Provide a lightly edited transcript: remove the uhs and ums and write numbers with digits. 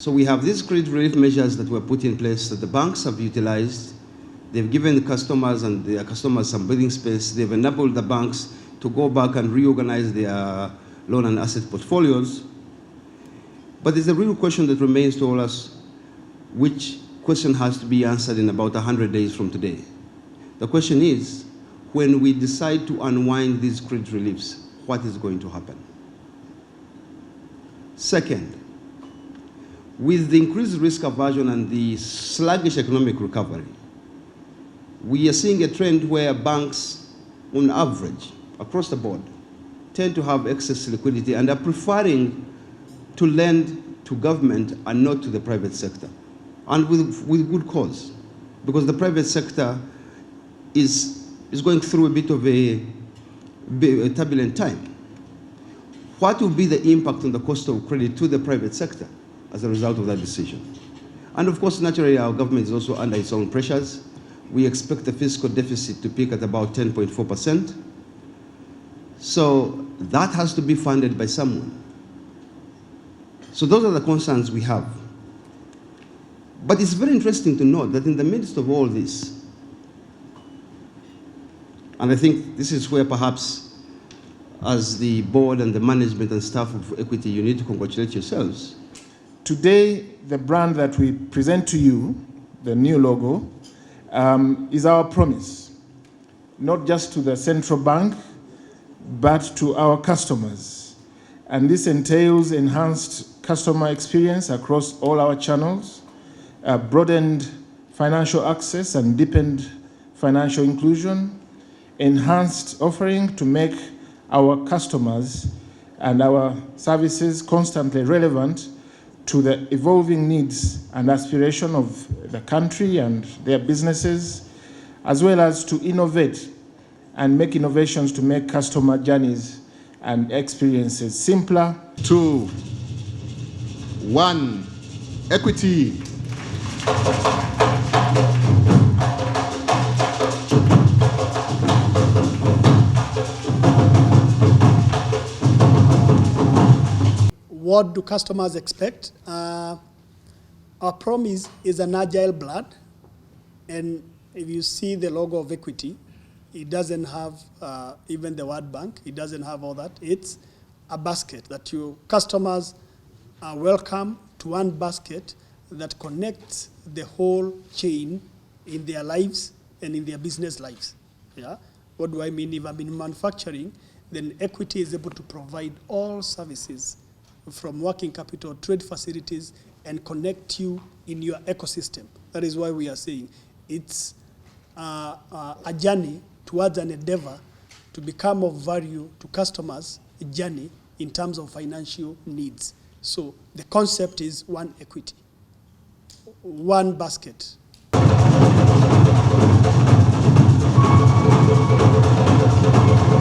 So we have these credit relief measures that were put in place that the banks have utilized. They've given the customers and their customers some breathing space. They've enabled the banks to go back and reorganize their loan and asset portfolios. But there's a real question that remains to all us, which question has to be answered in about 100 days from today. The question is, when we decide to unwind these credit reliefs, what is going to happen? Second, with the increased risk aversion and the sluggish economic recovery, we are seeing a trend where banks, on average, across the board, tend to have excess liquidity and are preferring to lend to government and not to the private sector. And with good cause, because the private sector is going through a bit of a turbulent time. What will be the impact on the cost of credit to the private sector as a result of that decision? And of course, naturally, our government is also under its own pressures. We expect the fiscal deficit to peak at about 10.4%. So that has to be funded by someone. So those are the concerns we have. But it's very interesting to note that in the midst of all this, and I think this is where perhaps as the board and the management and staff of Equity, you need to congratulate yourselves. Today, the brand that we present to you, the new logo, is our promise, not just to the central bank, but to our customers. And this entails enhanced customer experience across all our channels, broadened financial access and deepened financial inclusion, enhanced offering to make our customers and our services constantly relevant to the evolving needs and aspiration of the country and their businesses, as well as to innovate and make innovations to make customer journeys and experiences simpler. 2, 1, Equity. What do customers expect? Our promise is an agile brand, and if you see the logo of Equity, it doesn't have even the word bank. It doesn't have all that. It's a basket that your customers are welcome to, one basket that connects the whole chain in their lives and in their business lives. Yeah? What do I mean? If I'm in manufacturing, then Equity is able to provide all services from working capital, trade facilities, and connect you in your ecosystem. That is why we are saying it's a journey towards an endeavor to become of value to customers, a journey in terms of financial needs. So the concept is one Equity, one basket.